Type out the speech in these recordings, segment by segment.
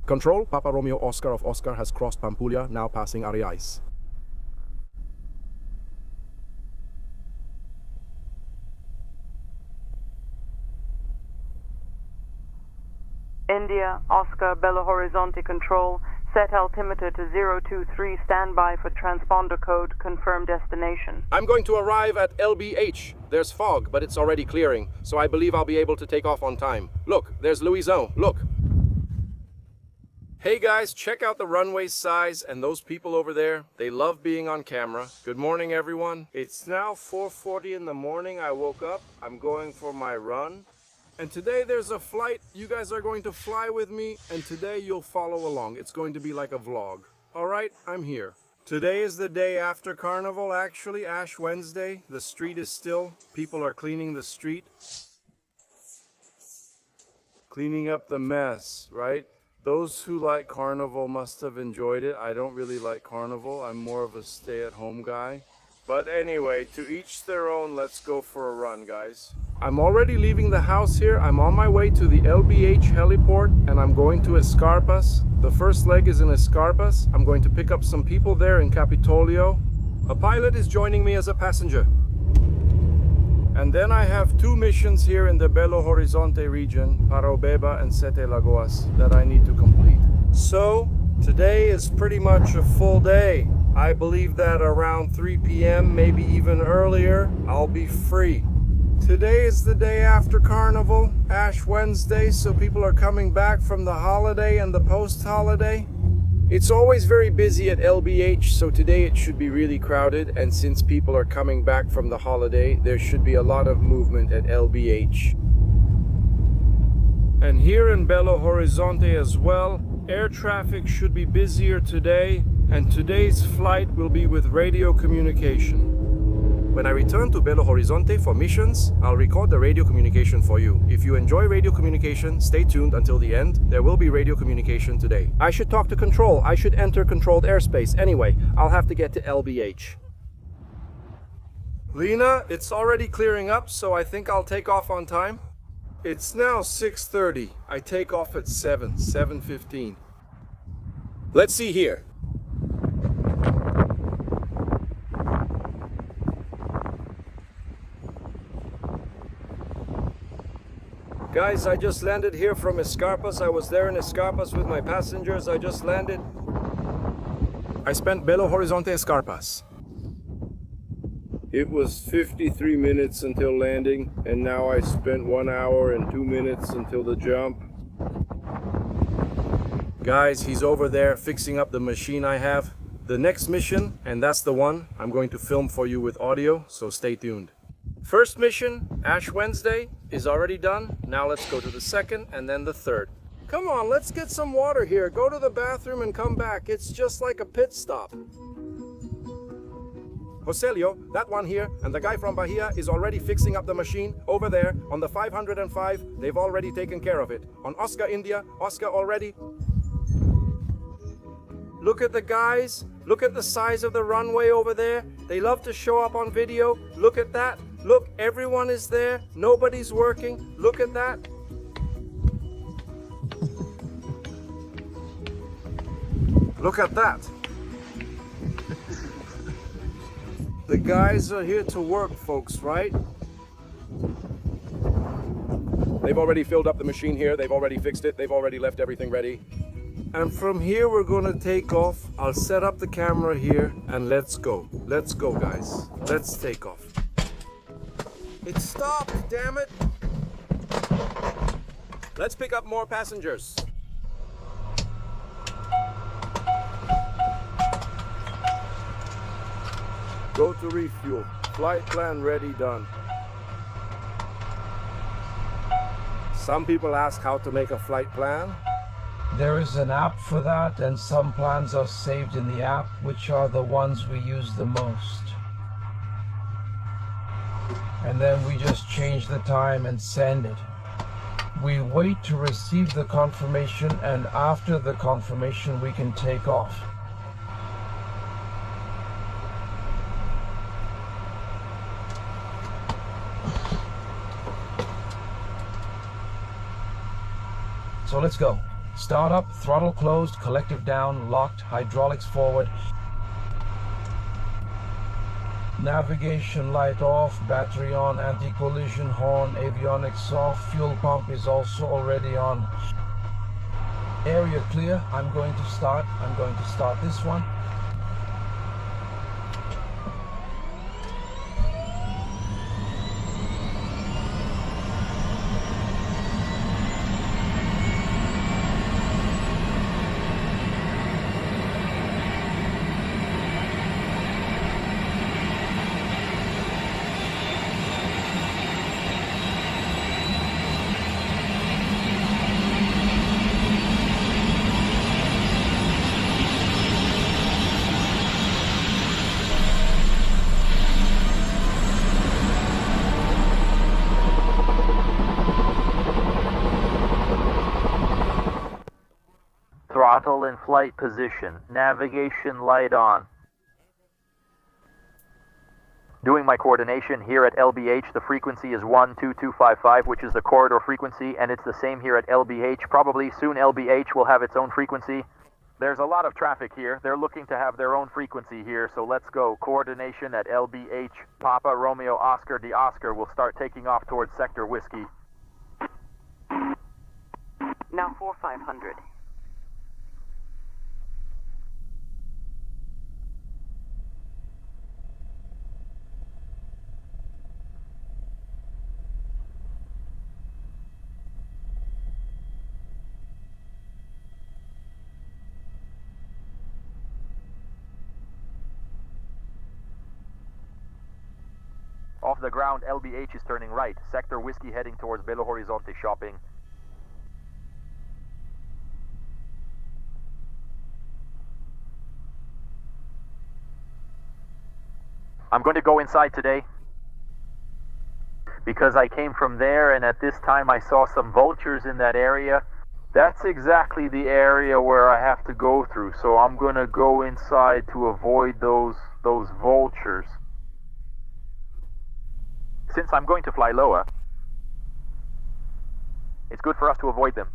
Control, Papa Romeo Oscar of Oscar has crossed Pampulha, now passing Ariais. India, Oscar, Belo Horizonte Control, set altimeter to 023, standby for transponder code, confirm destination. I'm going to arrive at LBH. There's fog, but it's already clearing, so I believe I'll be able to take off on time. Look, there's Louison, look. Hey guys, check out the runway size and those people over there. They love being on camera. Good morning, everyone. It's now 4:40 in the morning. I woke up. I'm going for my run. And today there's a flight. You guys are going to fly with me, and today you'll follow along. It's going to be like a vlog. All right, I'm here. Today is the day after Carnival, actually, Ash Wednesday. The street is still. People are cleaning the street. Cleaning up the mess, right? Those who like Carnival must have enjoyed it. I don't really like Carnival. I'm more of a stay-at-home guy. But anyway, to each their own. Let's go for a run, guys. I'm already leaving the house here. I'm on my way to the LBH heliport and I'm going to Escarpas. The first leg is in Escarpas. I'm going to pick up some people there in Capitolio. A pilot is joining me as a passenger. And then I have 2 missions here in the Belo Horizonte region, Paraubeba and Sete Lagoas, that I need to complete. So, today is pretty much a full day. I believe that around 3 p.m., maybe even earlier, I'll be free. Today is the day after Carnival, Ash Wednesday, so people are coming back from the holiday and the post-holiday. It's always very busy at LBH, so today it should be really crowded, and since people are coming back from the holiday, there should be a lot of movement at LBH. And here in Belo Horizonte as well, air traffic should be busier today, and today's flight will be with radio communication. When I return to Belo Horizonte for missions, I'll record the radio communication for you. If you enjoy radio communication, stay tuned until the end. There will be radio communication today. I should talk to control. I should enter controlled airspace. Anyway, I'll have to get to LBH. Lena, it's already clearing up, so I think I'll take off on time. It's now 6:30. I take off at 7:15. Let's see here. Guys, I just landed here from Escarpas. I was there in Escarpas with my passengers. I just landed. I spent Belo Horizonte Escarpas. It was 53 minutes until landing, and now I spent 1 hour and 2 minutes until the jump. Guys, he's over there fixing up the machine I have. The next mission, and that's the one, I'm going to film for you with audio, so stay tuned. First mission, Ash Wednesday, is already done. Now let's go to the second and then the third. Come on, let's get some water here. Go to the bathroom and come back. It's just like a pit stop. Joselio, that one here, and the guy from Bahia is already fixing up the machine over there on the 505. They've already taken care of it. On Oscar India, Oscar already. Look at the guys. Look at the size of the runway over there. They love to show up on video. Look at that. Look, everyone is there. Nobody's working. Look at that. Look at that. The guys are here to work, folks, right? They've already filled up the machine here. They've already fixed it. They've already left everything ready. And from here, we're going to take off. I'll set up the camera here and let's go. Let's go, guys. Let's take off. It stopped, damn it. Let's pick up more passengers. Go to refuel. Flight plan ready, done. Some people ask how to make a flight plan. There is an app for that, and some plans are saved in the app, which are the ones we use the most. And then we just change the time and send it. We wait to receive the confirmation, and after the confirmation we can take off. So let's go. Startup, throttle closed, collective down, locked, hydraulics forward. Navigation light off, battery on, anti-collision horn, avionics off, fuel pump is also already on. Area clear. I'm going to start this one. Throttle in flight position. Navigation light on. Doing my coordination here at LBH. The frequency is 12255, which is the corridor frequency, and it's the same here at LBH. Probably soon LBH will have its own frequency. There's a lot of traffic here. They're looking to have their own frequency here, so let's go. Coordination at LBH. Papa Romeo Oscar D. Oscar will start taking off towards Sector Whiskey. Now 4500. Off the ground, LBH is turning right. Sector Whiskey heading towards Belo Horizonte shopping. I'm going to go inside today because I came from there, and at this time I saw some vultures in that area. That's exactly the area where I have to go through, so I'm going to go inside to avoid those vultures. Since I'm going to fly lower, it's good for us to avoid them.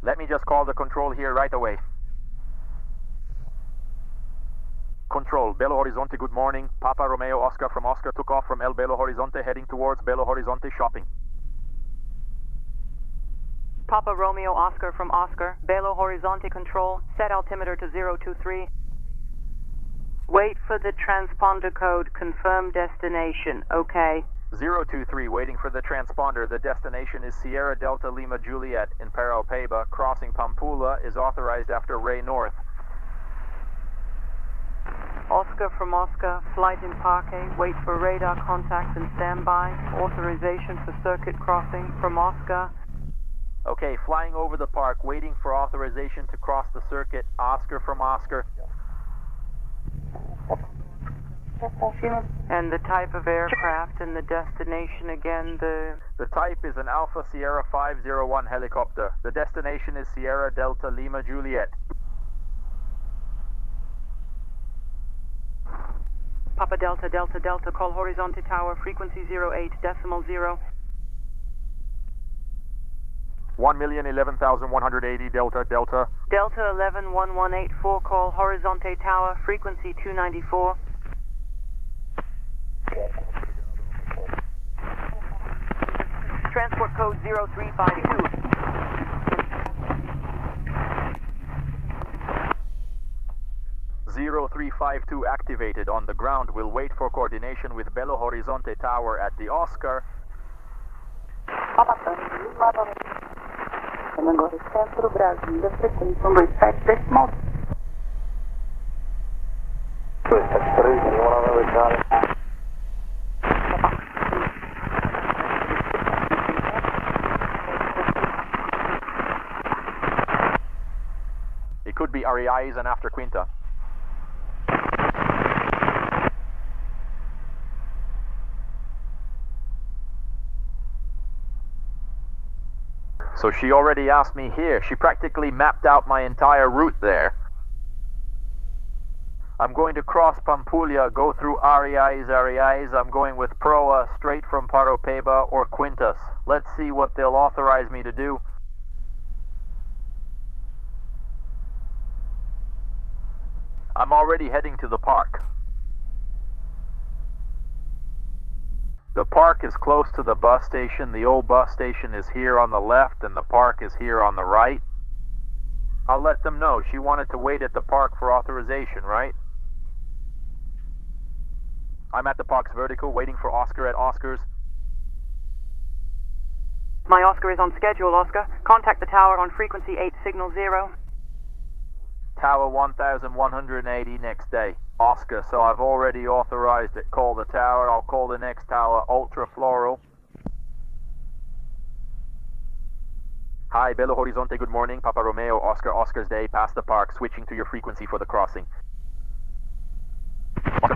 Let me just call the control here right away. Control, Belo Horizonte, good morning. Papa Romeo Oscar from Oscar took off from El Belo Horizonte heading towards Belo Horizonte shopping. Papa Romeo Oscar from Oscar, Belo Horizonte control, set altimeter to 023. Wait for the transponder code, confirm destination, okay. 023, waiting for the transponder. The destination is Sierra Delta Lima Juliet in Paraopeba. Crossing Pampula is authorized after Ray North. Oscar from Oscar, flight in Parque, wait for radar contact and standby. Authorization for circuit crossing from Oscar. Okay, flying over the park, waiting for authorization to cross the circuit. Oscar from Oscar. And the type of aircraft and the destination again, The type is an Alpha Sierra 501 helicopter. The destination is Sierra Delta Lima Juliet. Papa Delta Delta Delta, call Horizonte Tower, frequency 08.0. 1,011,180 Delta Delta. Delta 111184, call Horizonte Tower, frequency 294. Transport code 0352. 0352 activated on the ground. Will wait for coordination with Belo Horizonte Tower at the Oscar. Agora Centro Brasília, frequência 127.9. 273, anyone on the Charlie? It could be REIs and after Quinta. So she already asked me here. She practically mapped out my entire route there. I'm going to cross Pampulha, go through REIs. I'm going with Proa straight from Paraopeba or Quintas. Let's see what they'll authorize me to do. I'm already heading to the park. The park is close to the bus station. The old bus station is here on the left and the park is here on the right. I'll let them know. She wanted to wait at the park for authorization, right? I'm at the park's vertical, waiting for Oscar at Oscar's. My Oscar is on schedule, Oscar. Contact the tower on frequency 8, signal 0. Tower 1180 next day. Oscar, so I've already authorized it. Call the tower. I'll call the next tower, Ultra Floral. Hi, Belo Horizonte, good morning. Papa Romeo, Oscar, Oscar's Day, past the park, switching to your frequency for the crossing.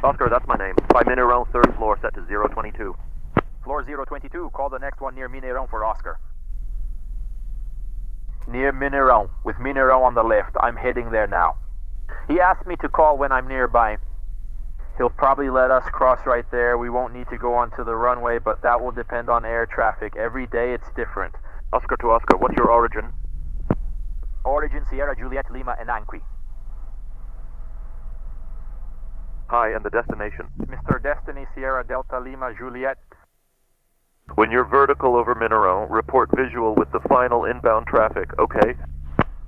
Oscar, that's my name. By Mineron, 3rd floor, set to 022. Floor 022, call the next one near Mineron for Oscar. Near Mineron, with Mineron on the left. I'm heading there now. He asked me to call when I'm nearby. He'll probably let us cross right there. We won't need to go onto the runway, but that will depend on air traffic. Every day it's different. Oscar to Oscar, what's your origin? Origin Sierra Juliet Lima and Anqui. Hi, and the destination? Mr. Destiny Sierra Delta Lima Juliet. When you're vertical over Mineron, report visual with the final inbound traffic, okay?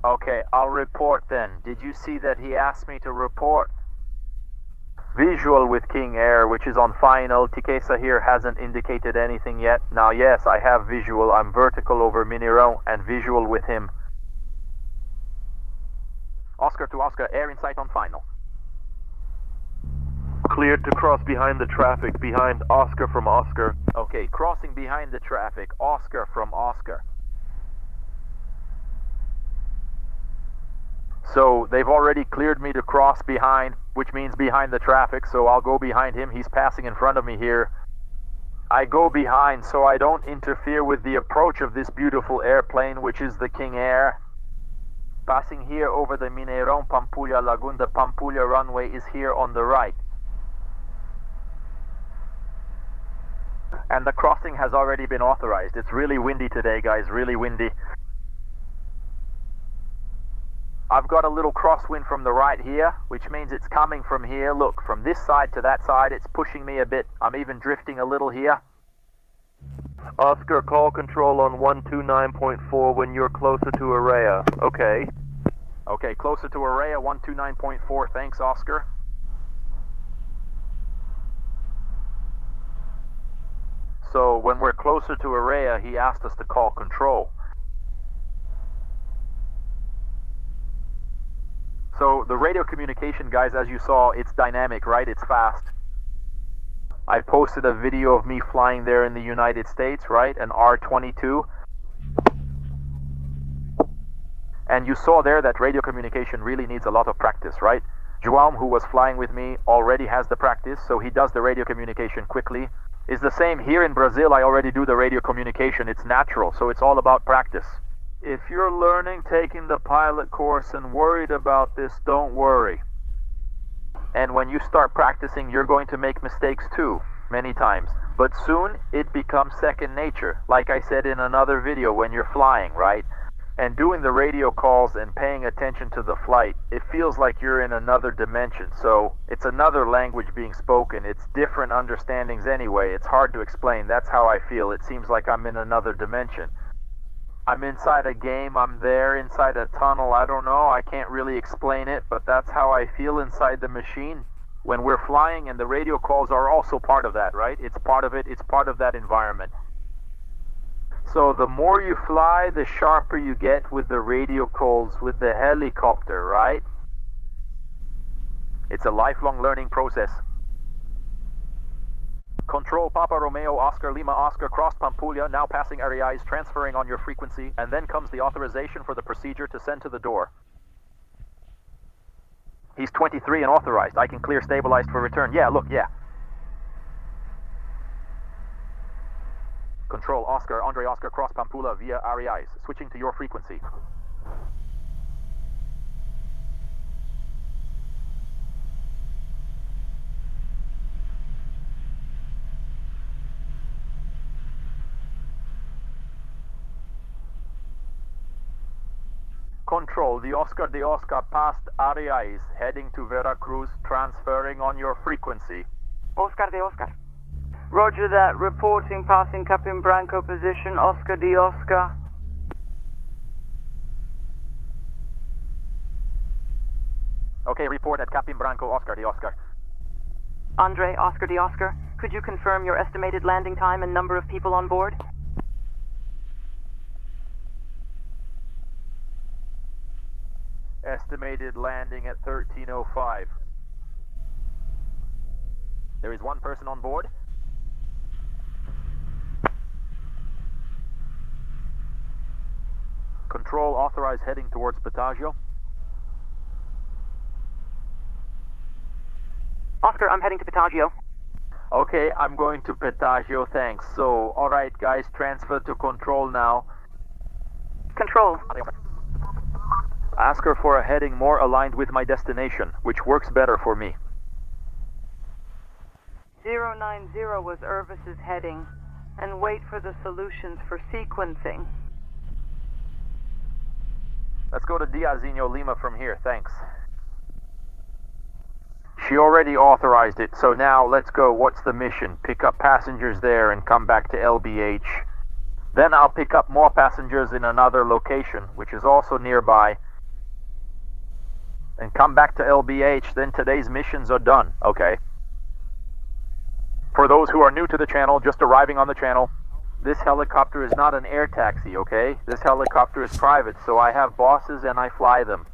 Okay, I'll report then. Did you see that he asked me to report? Visual with King Air, which is on final. Tikesa here hasn't indicated anything yet. Now, yes, I have visual. I'm vertical over Mineron and visual with him. Oscar to Oscar, air in sight on final. Cleared to cross behind the traffic, behind Oscar from Oscar. Okay, crossing behind the traffic, Oscar from Oscar. So they've already cleared me to cross behind, which means behind the traffic, so I'll go behind him. He's passing in front of me here. I go behind so I don't interfere with the approach of this beautiful airplane, which is the King Air. Passing here over the Mineron Pampulha Lagoon. The Pampulha runway is here on the right. And the crossing has already been authorized. It's really windy today, guys, really windy. I've got a little crosswind from the right here, which means it's coming from here. Look, from this side to that side, it's pushing me a bit. I'm even drifting a little here. Oscar, call control on 129.4 when you're closer to Araya. Okay. Okay, closer to Araya, 129.4. Thanks, Oscar. So when we're closer to Araya, he asked us to call control. So the radio communication, guys, as you saw, it's dynamic, right? It's fast. I posted a video of me flying there in the United States, right? An R-22. And you saw there that radio communication really needs a lot of practice, right? João, who was flying with me, already has the practice, so he does the radio communication quickly. It's the same here in Brazil. I already do the radio communication. It's natural, so it's all about practice. If you're learning, taking the pilot course and worried about this, don't worry. And when you start practicing, you're going to make mistakes too, many times. But soon, it becomes second nature. Like I said in another video, when you're flying, right? And doing the radio calls and paying attention to the flight, it feels like you're in another dimension. So it's another language being spoken. It's different understandings anyway. It's hard to explain. That's how I feel. It seems like I'm in another dimension. I'm inside a game. I'm there inside a tunnel. I don't know. I can't really explain it, but that's how I feel inside the machine when we're flying, and the radio calls are also part of that, right? It's part of it. It's part of that environment. So the more you fly, the sharper you get with the radio calls with the helicopter, right? It's a lifelong learning process. Control Papa Romeo Oscar Lima Oscar cross Pampulha, now passing Ariais, transferring on your frequency, and then comes the authorization for the procedure to send to the door. He's 23 and authorized. I can clear stabilized for return. Yeah, look, yeah. Control Oscar, Andre Oscar, cross Pampulha via Ariais, switching to your frequency. Control, the Oscar past Arias, heading to Veracruz, transferring on your frequency. Oscar de Oscar. Roger that. Reporting passing Captain Branco position, Oscar de Oscar. Okay, report at Captain Branco, Oscar de Oscar. Andre, Oscar de Oscar. Could you confirm your estimated landing time and number of people on board? Estimated landing at 13:05. There is one person on board. Control, authorize heading towards Petagio. Oscar, I'm heading to Petagio. Okay, I'm going to Petagio, thanks. So, alright guys, transfer to Control now. Control. Ask her for a heading more aligned with my destination, which works better for me. 090 was Irvis's heading, and wait for the solutions for sequencing. Let's go to Diazinho Lima from here, thanks. She already authorized it, so now let's go. What's the mission? Pick up passengers there and come back to LBH. Then I'll pick up more passengers in another location, which is also nearby, and come back to LBH. Then today's missions are done, okay? For those who are new to the channel, just arriving on the channel, this helicopter is not an air taxi, okay? This helicopter is private, so I have bosses and I fly them.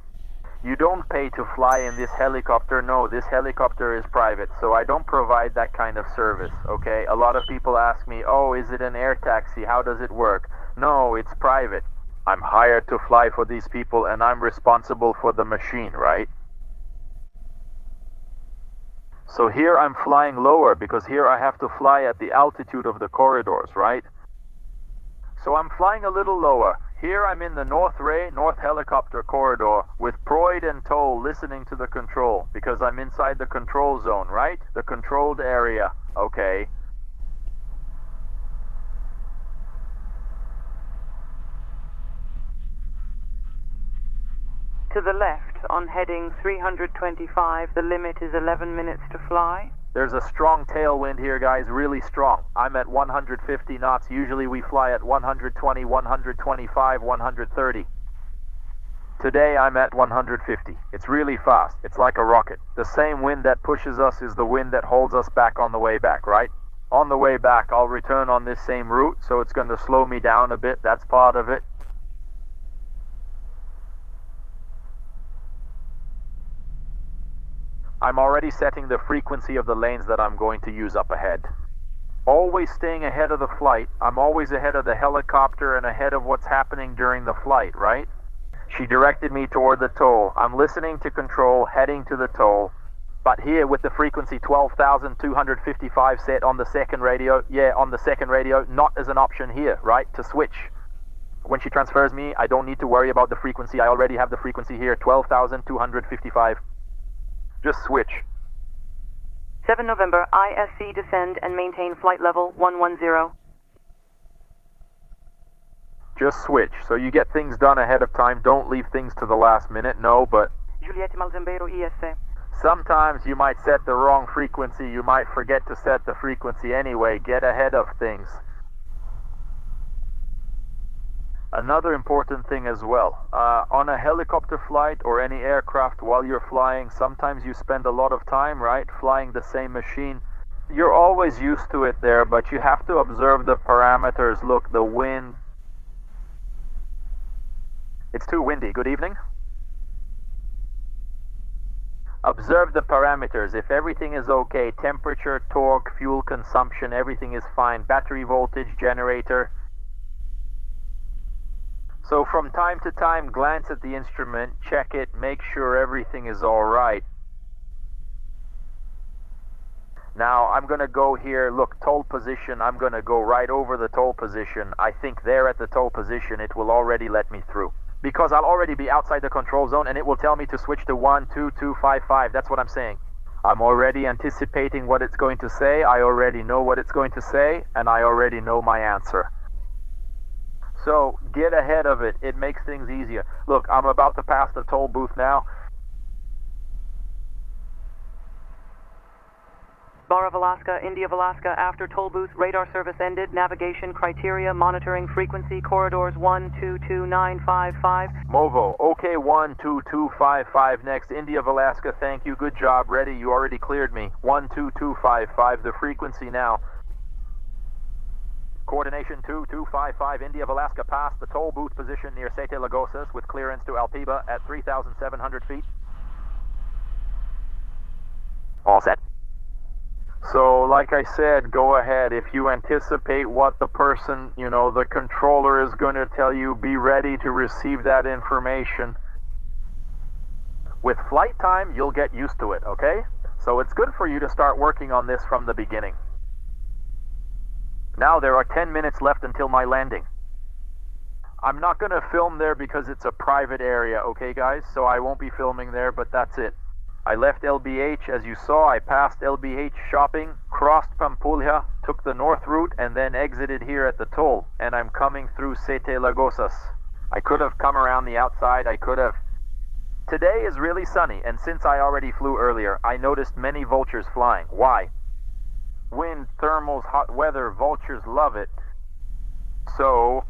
You don't pay to fly in this helicopter. No, this helicopter is private, so I don't provide that kind of service, okay? A lot of people ask me, oh, is it an air taxi? How does it work? No, it's private. I'm hired to fly for these people, and I'm responsible for the machine, right? So here I'm flying lower, because here I have to fly at the altitude of the corridors, right? So I'm flying a little lower. Here I'm in the North Ray, North Helicopter Corridor, with Proid and Toll listening to the control, because I'm inside the control zone, right? The controlled area, okay. To the left, on heading 325, the limit is 11 minutes to fly. There's a strong tailwind here, guys, really strong. I'm at 150 knots. Usually we fly at 120, 125, 130. Today I'm at 150. It's really fast. It's like a rocket. The same wind that pushes us is the wind that holds us back on the way back, right? On the way back, I'll return on this same route, so it's going to slow me down a bit. That's part of it. I'm already setting the frequency of the lanes that I'm going to use up ahead. Always staying ahead of the flight. I'm always ahead of the helicopter and ahead of what's happening during the flight, right? She directed me toward the toll. I'm listening to control, heading to the toll. But here with the frequency 12,255 set on the second radio, on the second radio, not as an option here, right? To switch. When she transfers me, I don't need to worry about the frequency. I already have the frequency here, 12,255. Just switch. 7 November, ISC descend and maintain flight level 110. Just switch. So you get things done ahead of time. Don't leave things to the last minute. No, but Juliette Malzembero, ISC. sometimes you might set the wrong frequency. You might forget to set the frequency anyway. Get ahead of things. Another important thing as well, on a helicopter flight or any aircraft while you're flying, sometimes you spend a lot of time, right, flying the same machine. You're always used to it there, but you have to observe the parameters. Look, the wind. It's too windy. Good evening. Observe the parameters. If everything is okay, temperature, torque, fuel consumption, everything is fine. Battery voltage, generator. So from time to time, glance at the instrument, check it, make sure everything is all right. Now, I'm going to go here, look, toll position, I'm going to go right over the toll position. I think there at the toll position, it will already let me through. Because I'll already be outside the control zone, and it will tell me to switch to 12255. That's what I'm saying. I'm already anticipating what it's going to say, I already know what it's going to say, and I already know my answer. So get ahead of it. It makes things easier. Look, I'm about to pass the toll booth now. Bar of Alaska, India of Alaska, after toll booth, radar service ended, navigation, criteria, monitoring, frequency, corridors 122.955. Movo, OK 12255 next. India of Alaska, thank you. Good job. Ready. You already cleared me. 12255, the frequency now. Coordination 2255, India of Alaska, past the toll booth position near Sete Lagosas with clearance to Alpiba at 3,700 feet. All set. So, like I said, go ahead. If you anticipate what the person, the controller is going to tell you, be ready to receive that information. With flight time, you'll get used to it, okay? So it's good for you to start working on this from the beginning. Now there are 10 minutes left until my landing. I'm not going to film there because it's a private area, okay guys? So I won't be filming there, but that's it. I left LBH, as you saw. I passed LBH shopping, crossed Pampulha, took the north route, and then exited here at the toll. And I'm coming through Sete Lagosas. I could have come around the outside, I could have. Today is really sunny, and since I already flew earlier, I noticed many vultures flying. Why? Wind, thermals, hot weather, vultures love it. So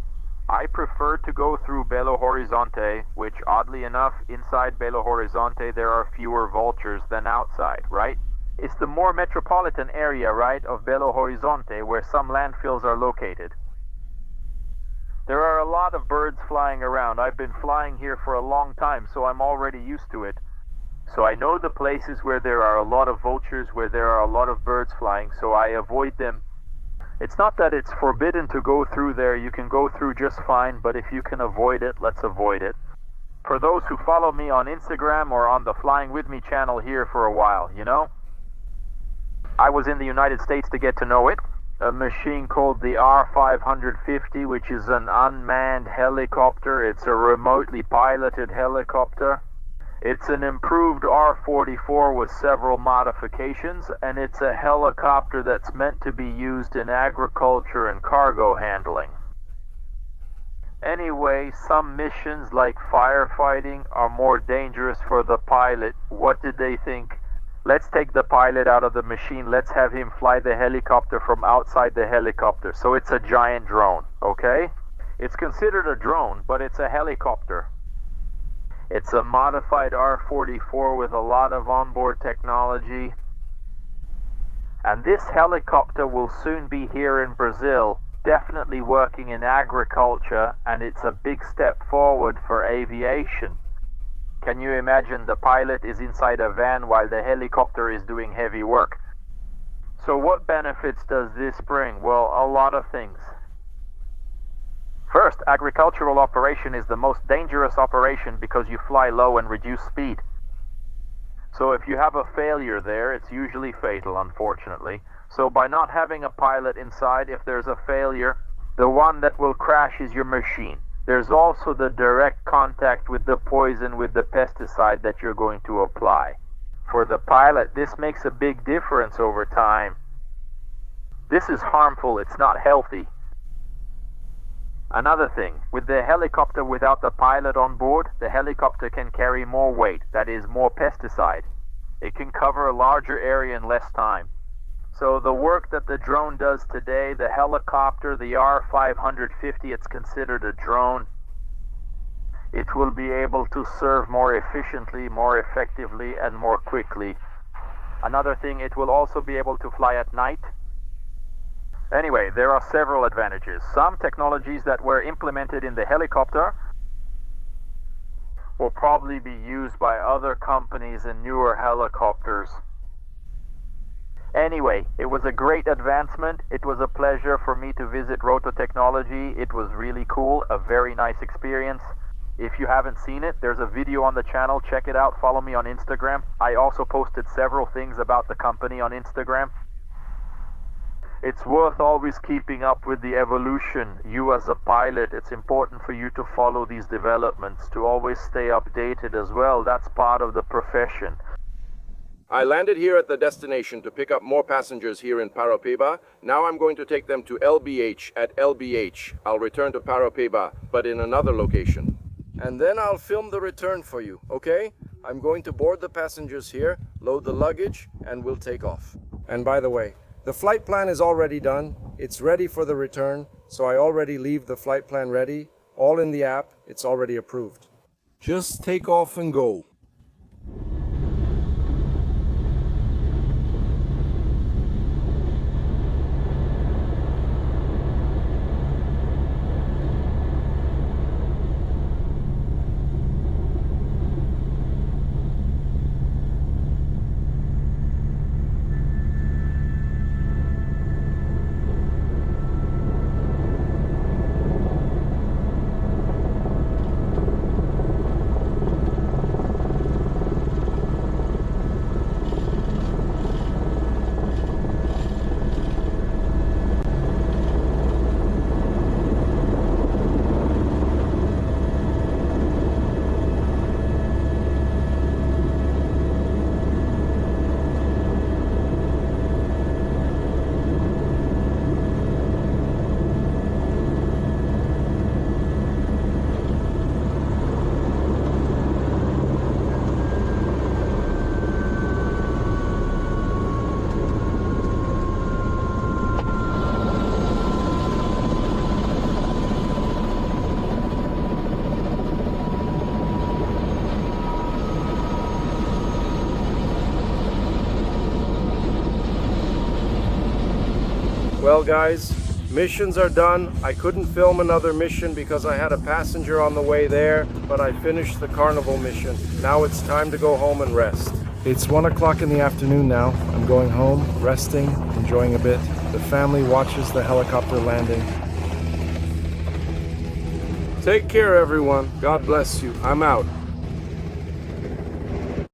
I prefer to go through Belo Horizonte, which oddly enough, inside Belo Horizonte there are fewer vultures than outside, right? It's the more metropolitan area, right, of Belo Horizonte where some landfills are located. There are a lot of birds flying around. I've been flying here for a long time, so I'm already used to it. So I know the places where there are a lot of vultures, where there are a lot of birds flying, so I avoid them. It's not that it's forbidden to go through there. You can go through just fine, but if you can avoid it, let's avoid it. For those who follow me on Instagram or on the Flying With Me channel here for a while, I was in the United States to get to know it. A machine called the R550, which is an unmanned helicopter. It's a remotely piloted helicopter. It's an improved R-44 with several modifications, and it's a helicopter that's meant to be used in agriculture and cargo handling. Anyway, some missions like firefighting are more dangerous for the pilot. What did they think? Let's take the pilot out of the machine. Let's have him fly the helicopter from outside the helicopter. So it's a giant drone, okay? It's considered a drone, but it's a helicopter. It's a modified R-44 with a lot of onboard technology. And this helicopter will soon be here in Brazil, definitely working in agriculture, and it's a big step forward for aviation. Can you imagine the pilot is inside a van while the helicopter is doing heavy work? So what benefits does this bring? Well, a lot of things. First, agricultural operation is the most dangerous operation because you fly low and reduce speed. So if you have a failure there, it's usually fatal, unfortunately. So by not having a pilot inside, if there's a failure, the one that will crash is your machine. There's also the direct contact with the poison, with the pesticide that you're going to apply. For the pilot, this makes a big difference over time. This is harmful, it's not healthy. Another thing, with the helicopter without the pilot on board, the helicopter can carry more weight, that is, more pesticide. It can cover a larger area in less time. So the work that the drone does today, the helicopter, the R550, it's considered a drone. It will be able to serve more efficiently, more effectively, and more quickly. Another thing, it will also be able to fly at night. Anyway, there are several advantages. Some technologies that were implemented in the helicopter will probably be used by other companies in newer helicopters. Anyway, it was a great advancement. It was a pleasure for me to visit Roto Technology. It was really cool, a very nice experience. If you haven't seen it, there's a video on the channel. Check it out. Follow me on Instagram. I also posted several things about the company on Instagram. It's worth always keeping up with the evolution. You as a pilot, it's important for you to follow these developments, to always stay updated as well. That's part of the profession. I landed here at the destination to pick up more passengers here in Paraopeba. Now I'm going to take them to LBH. At LBH, I'll return to Paraopeba, but in another location. And then I'll film the return for you, okay? I'm going to board the passengers here, load the luggage, and we'll take off. And by the way, the flight plan is already done. It's ready for the return, so I already leave the flight plan ready. All in the app, it's already approved. Just take off and go. Well guys, missions are done. I couldn't film another mission because I had a passenger on the way there, but I finished the Carnival mission. Now it's time to go home and rest. It's 1 o'clock in the afternoon now. I'm going home, resting, enjoying a bit. The family watches the helicopter landing. Take care everyone. God bless you. I'm out.